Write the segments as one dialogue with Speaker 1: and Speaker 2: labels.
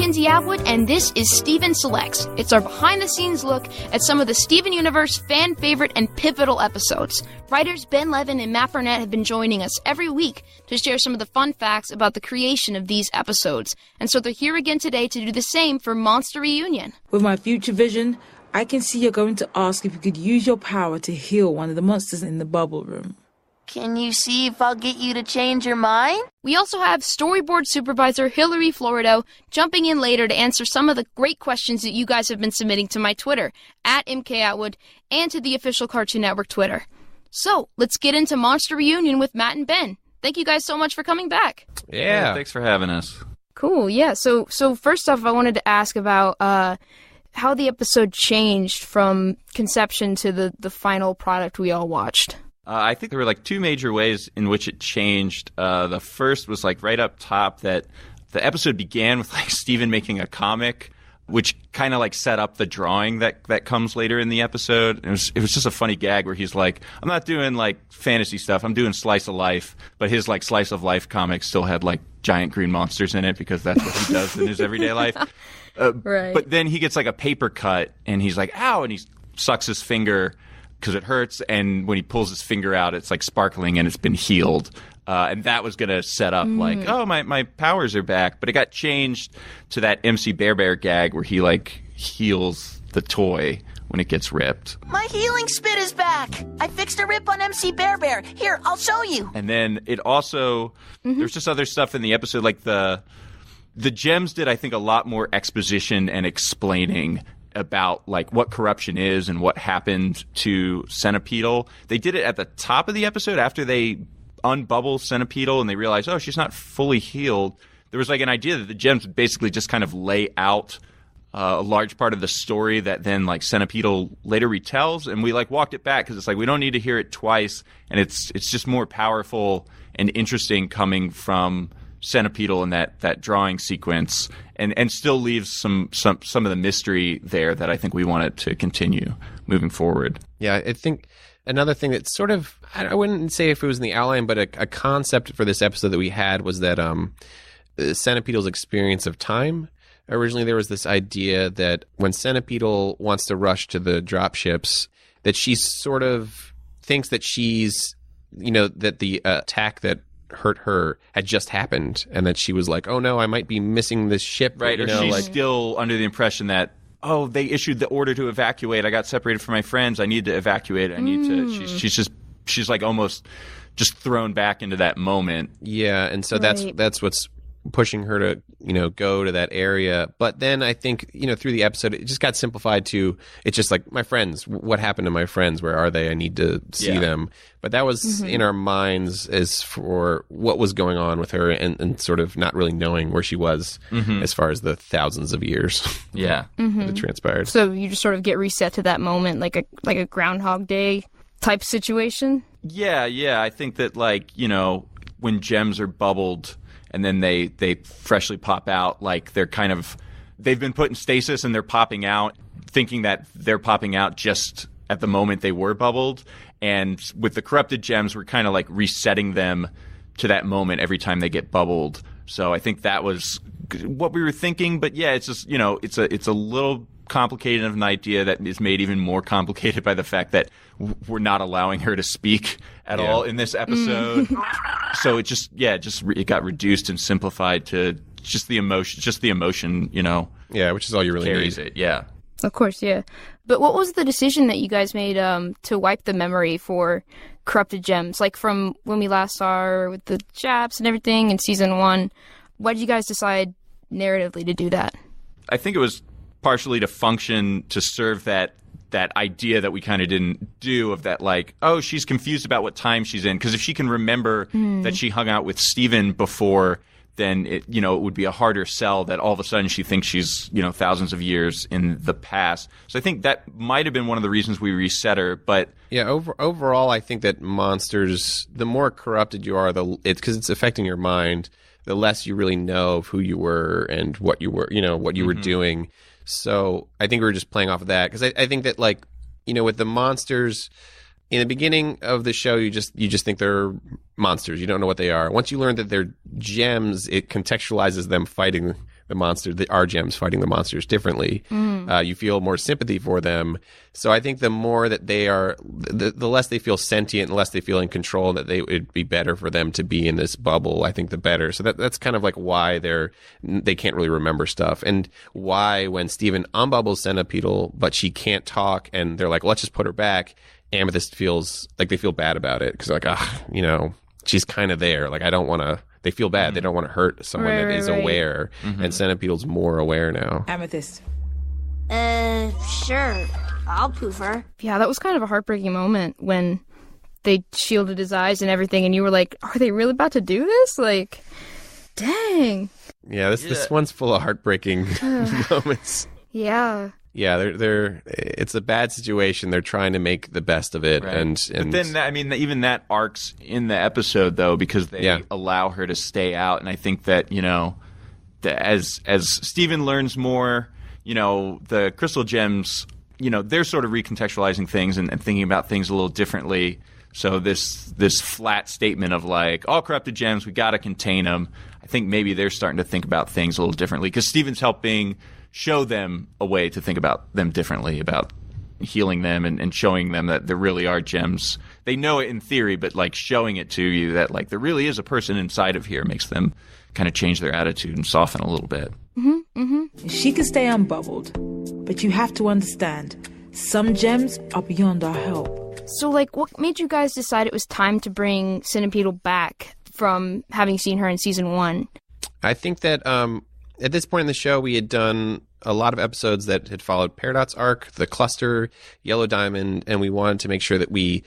Speaker 1: McKenzie Atwood, and this is Steven Selects. It's our behind-the-scenes look at some of the Steven Universe fan favorite and pivotal episodes. Writers Ben Levin and Matt Burnett have been joining us every week to share some of the fun facts about the creation of these episodes. And so they're here again today to do the same for Monster Reunion.
Speaker 2: With my future vision, I can see you're going to ask if you could use your power to heal one of the monsters in the bubble room.
Speaker 3: Can you see if I'll get you to change your mind?
Speaker 1: We also have storyboard supervisor Hillary Florido jumping in later to answer some of the great questions that you guys have been submitting to my Twitter, @MKAtwood, and to the official Cartoon Network Twitter. So, let's get into Monster Reunion with Matt and Ben. Thank you guys so much for coming back.
Speaker 4: Yeah, thanks for having us.
Speaker 1: Cool, yeah. So first off, I wanted to ask about how the episode changed from conception to the final product we all watched.
Speaker 4: I think there were like two major ways in which it changed. The first was like right up top that the episode began with like Steven making a comic, which kind of like set up the drawing that comes later in the episode. It was just a funny gag where he's like, I'm not doing like fantasy stuff, I'm doing slice of life. But his like slice of life comic still had like giant green monsters in it because that's what he does in his everyday life.
Speaker 1: Right.
Speaker 4: But then he gets like a paper cut and he's like, ow, and he sucks his finger because it hurts, and when he pulls his finger out, it's like sparkling and it's been healed. And that was going to set up like, oh, my powers are back. But it got changed to that MC Bear Bear gag where he like heals the toy when it gets ripped.
Speaker 3: My healing spit is back. I fixed a rip on MC Bear Bear. Here, I'll show you.
Speaker 4: And then it also, there's just other stuff in the episode, like the gems did, I think, a lot more exposition and explaining about like what corruption is and what happened to Centipedal. They did it at the top of the episode after they unbubble Centipedal and they realized, oh, she's not fully healed. There was like an idea that the gems would basically just kind of lay out a large part of the story that then like Centipedal later retells, and we like walked it back because it's like we don't need to hear it twice, and it's just more powerful and interesting coming from Centipedal in that drawing sequence, and still leaves some of the mystery there that I think we wanted to continue moving forward.
Speaker 5: Yeah, I think another thing that's sort of, I wouldn't say if it was in the outline, but a concept for this episode that we had was that Centipedal's experience of time. Originally, there was this idea that when Centipedal wants to rush to the dropships, that she sort of thinks that she's, that the attack that hurt her had just happened, and that she was like, oh no, I might be missing this ship.
Speaker 4: Right, or she's still under the impression that, oh, they issued the order to evacuate. I got separated from my friends. I need to evacuate. I need to. She's like almost just thrown back into that moment.
Speaker 5: Yeah, and so that's what's pushing her to go to that area. But then I think through the episode it just got simplified to, it's just like, my friends, what happened to my friends, where are they, I need to see them. But that was in our minds as for what was going on with her, and sort of not really knowing where she was as far as the thousands of years that transpired.
Speaker 1: So you just sort of get reset to that moment, like a Groundhog Day type situation.
Speaker 4: Yeah, I think that when gems are bubbled and then they freshly pop out, like they've been put in stasis and they're popping out, thinking that they're popping out just at the moment they were bubbled. And with the corrupted gems, we're kind of like resetting them to that moment every time they get bubbled. So I think that was what we were thinking. But yeah, it's just, it's a little complicated of an idea that is made even more complicated by the fact that we're not allowing her to speak at all in this episode. So it got reduced and simplified to just the emotion,
Speaker 5: Yeah, which is all you really
Speaker 4: carries
Speaker 5: need.
Speaker 4: it. Yeah.
Speaker 1: Of course, yeah. But what was the decision that you guys made to wipe the memory for corrupted gems? Like from when we last saw her with the Japs and everything in season 1, why did you guys decide narratively to do that?
Speaker 4: I think it was partially to function to serve that idea that we kind of didn't do, of that like, oh, she's confused about what time she's in. Because if she can remember that she hung out with Steven before, then it would be a harder sell that all of a sudden she thinks she's thousands of years in the past. So I think that might have been one of the reasons we reset her. But
Speaker 5: yeah, overall, I think that monsters, the more corrupted you are, because it's affecting your mind, the less you really know of who you were and what you were, what you were doing. So I think we were just playing off of that, because I think that with the monsters in the beginning of the show, you just think they're monsters. You don't know what they are. Once you learn that they're gems, it contextualizes them fighting our gems fighting the monsters differently. You feel more sympathy for them. So I think the more that they are, the less they feel sentient, the less they feel in control, that it'd be better for them to be in this bubble, I think the better. So that's kind of like why they can't really remember stuff, and why when Steven unbubbles Centipedal, but she can't talk, and they're like, let's just put her back, Amethyst feels like they feel bad about it, because like, she's kind of there. Like, I don't want to. They feel bad. They don't want to hurt someone that is aware, and Centipedal's more aware now.
Speaker 2: Amethyst.
Speaker 6: Sure. I'll poof her.
Speaker 1: Yeah, that was kind of a heartbreaking moment when they shielded his eyes and everything, and you were like, are they really about to do this? Like, dang.
Speaker 5: Yeah, this one's full of heartbreaking moments.
Speaker 1: Yeah.
Speaker 5: Yeah, they're it's a bad situation. They're trying to make the best of it,
Speaker 4: Right.
Speaker 5: and
Speaker 4: But then even that arcs in the episode though, because they allow her to stay out, and I think that as Steven learns more, the crystal gems, they're sort of recontextualizing things and thinking about things a little differently. So this flat statement of like, all corrupted gems, we got to contain them. I think maybe they're starting to think about things a little differently, because Steven's helping show them a way to think about them differently, about healing them and showing them that there really are gems. They know it in theory, but like showing it to you that like there really is a person inside of here makes them kind of change their attitude and soften a little bit.
Speaker 2: She can stay unbubbled, but you have to understand, some gems are beyond our help.
Speaker 1: So, like, what made you guys decide it was time to bring Centipedal back from having seen her in season 1?
Speaker 5: I think that at this point in the show, we had done a lot of episodes that had followed Peridot's arc, the Cluster, Yellow Diamond, and we wanted to make sure that we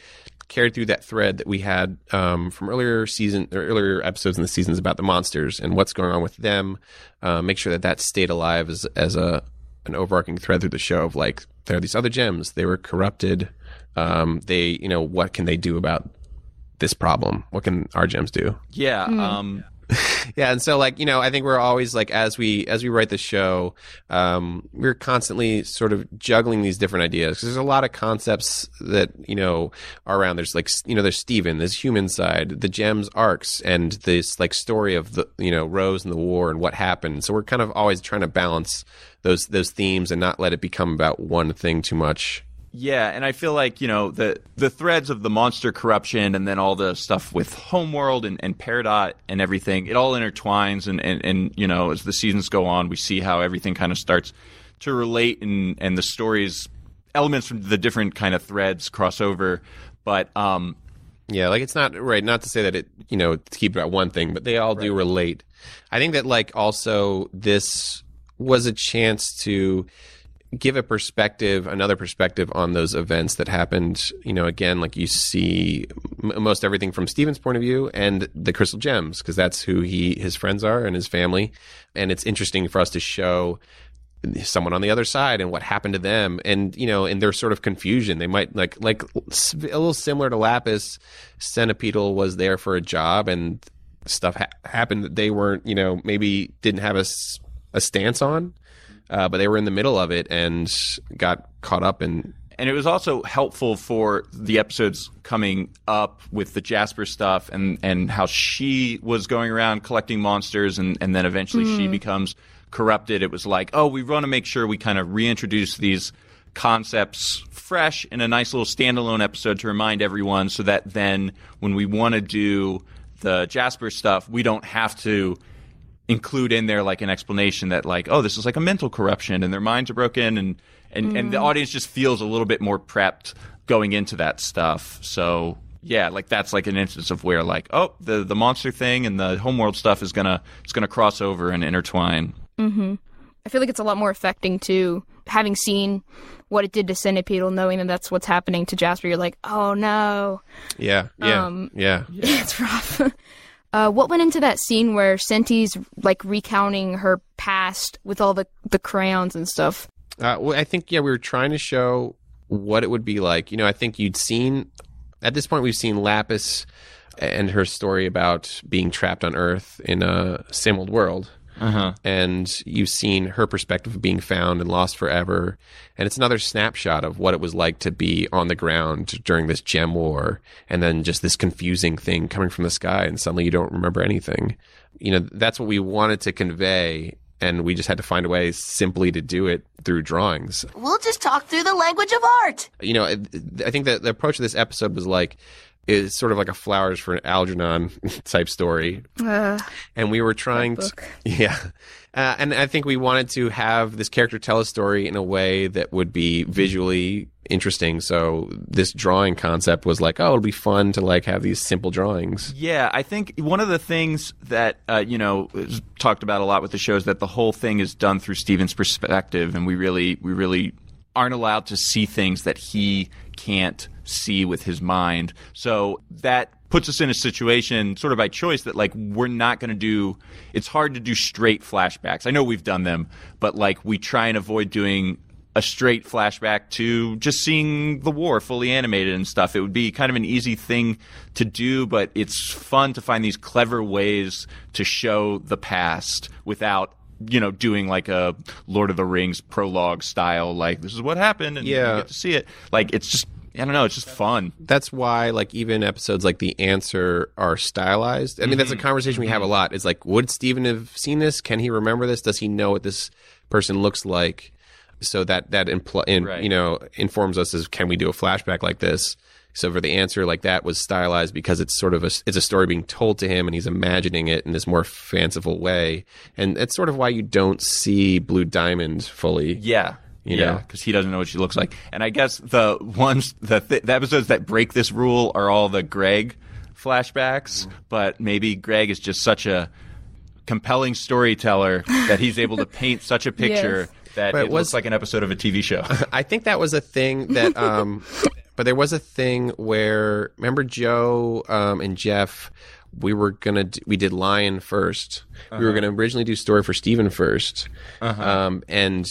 Speaker 5: carried through that thread that we had from earlier episodes in the seasons about the monsters and what's going on with them. Make sure that stayed alive as an overarching thread through the show of like, there are these other gems, they were corrupted. They, what can they do about this problem? What can our gems do?
Speaker 4: Yeah.
Speaker 5: Yeah, and so like, I think we're always like, as we write the show, we're constantly sort of juggling these different ideas, because there's a lot of concepts that are around. There's like, there's Steven, there's human side, the gems arcs, and this like story of the Rose and the war and what happened. So we're kind of always trying to balance those themes and not let it become about one thing too much.
Speaker 4: Yeah, and I feel like, the threads of the monster corruption and then all the stuff with Homeworld and Peridot and everything, it all intertwines, and as the seasons go on, we see how everything kind of starts to relate, and the stories, elements from the different kind of threads cross over. But
Speaker 5: yeah, like it's not right, not to say that it, to keep it about one thing, but they all do relate. I think that like also this was a chance to give another perspective on those events that happened. Again, like you see most everything from Steven's point of view and the crystal gems, because that's who his friends are and his family. And it's interesting for us to show someone on the other side and what happened to them, and in their sort of confusion. They might like a little similar to Lapis. Centipedal was there for a job, and stuff happened that they weren't, maybe didn't have a stance on. But they were in the middle of it and got caught up in.
Speaker 4: And it was also helpful for the episodes coming up with the Jasper stuff and how she was going around collecting monsters, and then eventually she becomes corrupted. It was like, oh, we want to make sure we kind of reintroduce these concepts fresh in a nice little standalone episode to remind everyone, so that then when we want to do the Jasper stuff, we don't have to include in there like an explanation that like, oh, this is like a mental corruption and their minds are broken, and the audience just feels a little bit more prepped going into that stuff. So yeah, like that's like an instance of where like, oh, the monster thing and the Homeworld stuff is gonna cross over and intertwine.
Speaker 1: I feel like it's a lot more affecting too, having seen what it did to Centipedal, knowing that that's what's happening to Jasper. You're like, oh no.
Speaker 5: Yeah.
Speaker 1: It's rough. What went into that scene where Senti's like recounting her past with all the crayons and stuff?
Speaker 5: Well, I think, we were trying to show what it would be like. I think at this point, we've seen Lapis and her story about being trapped on Earth in a Simworld world. And you've seen her perspective of being found and lost forever. And it's another snapshot of what it was like to be on the ground during this gem war, and then just this confusing thing coming from the sky, and suddenly you don't remember anything. That's what we wanted to convey. and we just had to find a way simply to do it through drawings.
Speaker 3: We'll just talk through the language of art.
Speaker 5: You know, I think that the approach of this episode was like, is sort of like a Flowers for Algernon type story. And we were trying to, yeah. And I think we wanted to have this character tell a story in a way that would be visually interesting. So this drawing concept was like, oh, it'll be fun to like have these simple drawings.
Speaker 4: Yeah, I think one of the things that, is talked about a lot with the show is that the whole thing is done through Steven's perspective, and we really aren't allowed to see things that he can't see with his mind. So that puts us in a situation sort of by choice that like we're not going to do – it's hard to do straight flashbacks. I know we've done them, but like we try and avoid doing a straight flashback to just seeing the war fully animated and stuff. It would be kind of an easy thing to do, but it's fun to find these clever ways to show the past without – doing like a Lord of the Rings prologue style, like this is what happened and you get to see it. Like it's just, I don't know, it's just fun.
Speaker 5: That's why like even episodes like The Answer are stylized. I mean, that's a conversation we have a lot. It's like, would Steven have seen this? Can he remember this? Does he know what this person looks like? So that informs us as, can we do a flashback like this? So for The Answer, like that was stylized because it's sort of it's a story being told to him and he's imagining it in this more fanciful way. And it's sort of why you don't see Blue Diamond fully.
Speaker 4: Yeah. Because he doesn't know what she looks like. And I guess the episodes that break this rule are all the Greg flashbacks. But maybe Greg is just such a compelling storyteller that he's able to paint such a picture that it looks like an episode of a TV show.
Speaker 5: I think that was a thing that but there was a thing where, remember Joe and Jeff, we did Lion first. We were going to originally do story for Steven first. And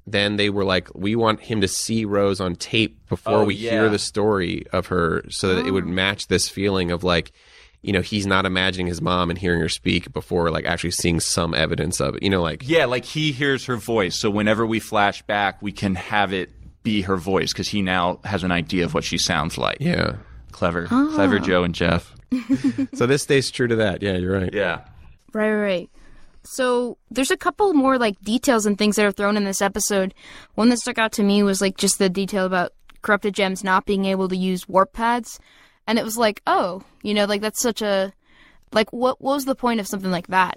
Speaker 5: then they were like, we want him to see Rose on tape before we hear the story of her, so that it would match this feeling of like, he's not imagining his mom and hearing her speak before like actually seeing some evidence of it, like. Yeah,
Speaker 4: like he hears her voice. So whenever we flash back, we can have it be her voice because he now has an idea of what she sounds like.
Speaker 5: Yeah.
Speaker 4: Clever Joe and Jeff.
Speaker 5: So this stays true to that. Yeah, you're right.
Speaker 4: Yeah.
Speaker 1: Right. So there's a couple more like details and things that are thrown in this episode. One that stuck out to me was like just the detail about corrupted gems not being able to use warp pads. And it was like, like that's such a, like what was the point of something like that,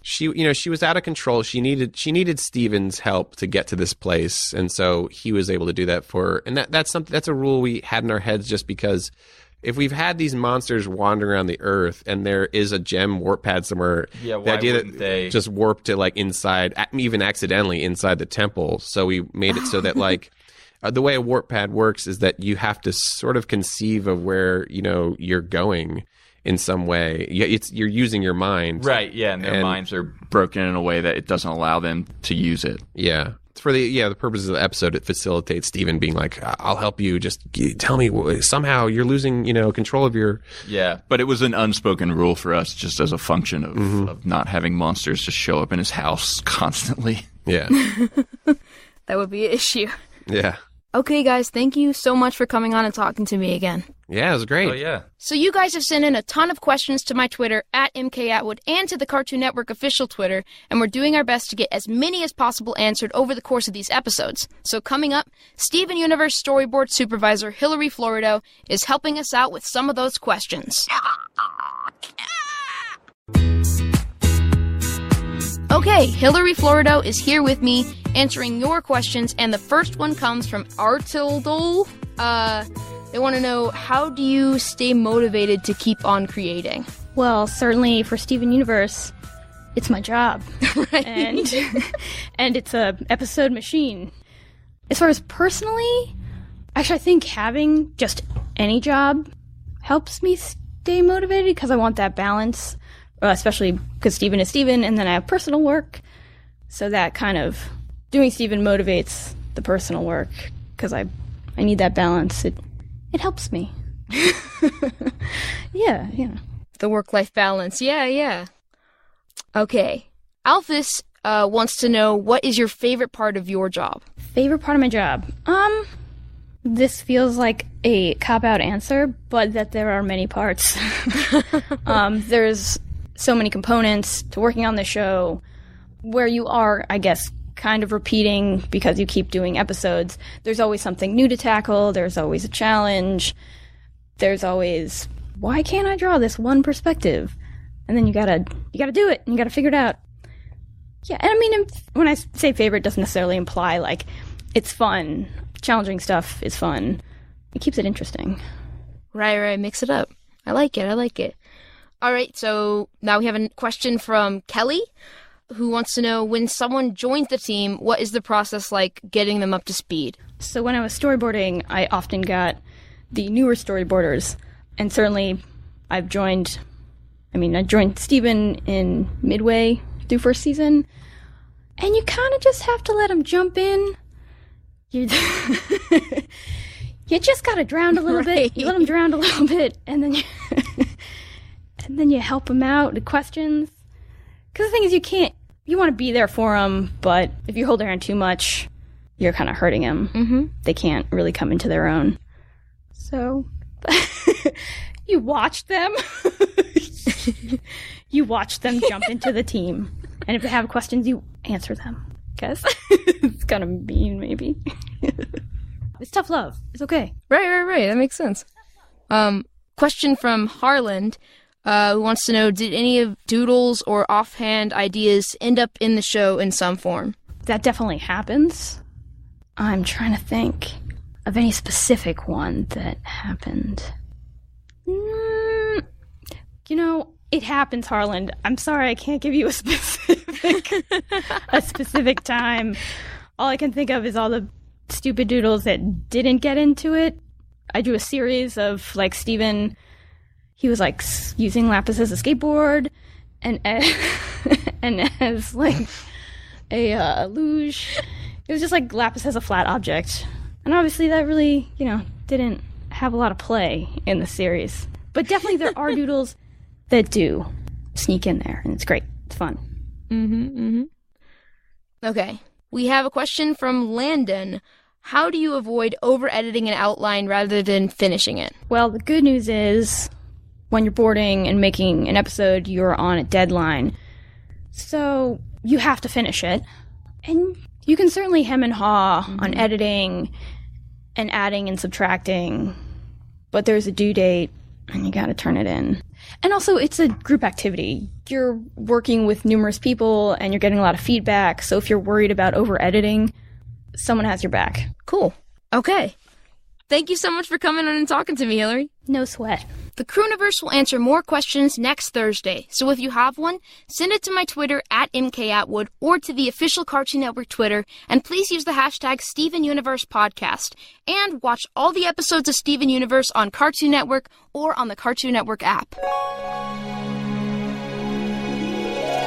Speaker 5: She was out of control. She needed Steven's help to get to this place, and so he was able to do that for her. And that's a rule we had in our heads, just because if we've had these monsters wandering around the earth and there is a gem warp pad somewhere, the idea that they just warp to like inside, even accidentally inside the temple. So we made it so that like the way a warp pad works is that you have to sort of conceive of where you're going in some way. You're using your mind.
Speaker 4: Right, yeah, and their minds are broken in a way that it doesn't allow them to use it.
Speaker 5: Yeah. For the purposes of the episode, it facilitates Steven being like, I'll help you, just tell me, somehow you're losing, control of your...
Speaker 4: Yeah, but it was an unspoken rule for us just as a function of not having monsters just show up in his house constantly.
Speaker 5: Yeah.
Speaker 1: That would be an issue.
Speaker 5: Yeah.
Speaker 1: Okay, guys, thank you so much for coming on and talking to me again.
Speaker 5: Yeah, it was great.
Speaker 4: Oh, yeah.
Speaker 1: So you guys have sent in a ton of questions to my Twitter, @MKAtwood, and to the Cartoon Network official Twitter, and we're doing our best to get as many as possible answered over the course of these episodes. So coming up, Steven Universe storyboard supervisor Hillary Florido is helping us out with some of those questions. Okay, Hillary Florido is here with me answering your questions, and the first one comes from Artildol. They want to know, how do you stay motivated to keep on creating?
Speaker 6: Well, certainly for Steven Universe, it's my job.
Speaker 1: Right.
Speaker 6: And it's a episode machine. As far as personally, actually I think having just any job helps me stay motivated because I want that balance. Especially because Steven is Steven, and then I have personal work. So that kind of, doing Steven motivates the personal work, because I need that balance. It helps me. Yeah.
Speaker 1: The work-life balance, yeah. Okay. Alphys wants to know, what is your favorite part of your job?
Speaker 6: Favorite part of my job? This feels like a cop-out answer, but that there are many parts. There's so many components to working on the show. where you are, I guess, kind of repeating because you keep doing episodes. There's always something new to tackle. There's always a challenge. There's always, why can't I draw this one perspective? And then you gotta do it, and you gotta figure it out. Yeah, and I mean, when I say favorite, it doesn't necessarily imply, like, it's fun. Challenging stuff is fun. It keeps it interesting.
Speaker 1: Right, mix it up. I like it. All right, so now we have a question from Kelly, who wants to know, when someone joins the team, what is the process like getting them up to speed?
Speaker 6: So when I was storyboarding, I often got the newer storyboarders, and certainly I joined Steven in midway through first season, and you kind of just have to let him jump in. You just gotta drown a little bit. You let him drown a little bit, and then you help him out with questions. Because the thing is, you want to be there for him, but if you hold their hand too much, you're kind of hurting him. Mm-hmm. They can't really come into their own. So you watch them. You watch them jump into the team. And if they have questions, you answer them. Guess it's kind of mean, maybe. It's tough love. It's okay.
Speaker 1: Right. That makes sense. Question from Harland, who wants to know, did any of Doodle's or offhand ideas end up in the show in some form?
Speaker 6: That definitely happens. I'm trying to think of any specific one that happened. It happens, Harland. I'm sorry I can't give you a specific time. All I can think of is all the stupid doodles that didn't get into it. I drew a series of, like, Steven, he was, like, using Lapis as a skateboard, and as, like, a luge. It was just, like, Lapis as a flat object. And obviously that really, didn't have a lot of play in the series. But definitely there are doodles that do sneak in there, and it's great. It's fun.
Speaker 1: Okay. We have a question from Landon. How do you avoid over-editing an outline rather than finishing it?
Speaker 6: Well, the good news is, when you're boarding and making an episode, you're on a deadline. So you have to finish it. And you can certainly hem and haw on editing and adding and subtracting, but there's a due date, and you gotta turn it in. And also, it's a group activity. You're working with numerous people, and you're getting a lot of feedback, so if you're worried about over-editing, someone has your back.
Speaker 1: Cool. Okay. Thank you so much for coming on and talking to me, Hillary.
Speaker 6: No sweat.
Speaker 1: The Crewniverse will answer more questions next Thursday, so if you have one, send it to my Twitter @MKAtwood or to the official Cartoon Network Twitter, and please use the hashtag StevenUniversePodcast. And watch all the episodes of Steven Universe on Cartoon Network or on the Cartoon Network app.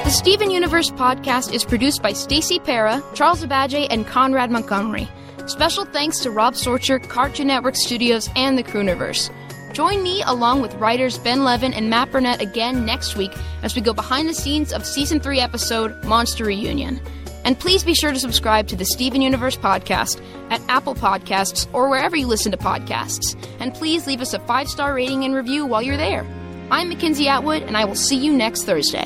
Speaker 1: The Steven Universe Podcast is produced by Stacey Para, Charles Abadje, and Conrad Montgomery. Special thanks to Rob Sorcher, Cartoon Network Studios, and the Crewniverse. Join me along with writers Ben Levin and Matt Burnett again next week as we go behind the scenes of Season 3 episode Monster Reunion. And please be sure to subscribe to the Steven Universe Podcast at Apple Podcasts or wherever you listen to podcasts. And please leave us a 5-star rating and review while you're there. I'm McKenzie Atwood, and I will see you next Thursday.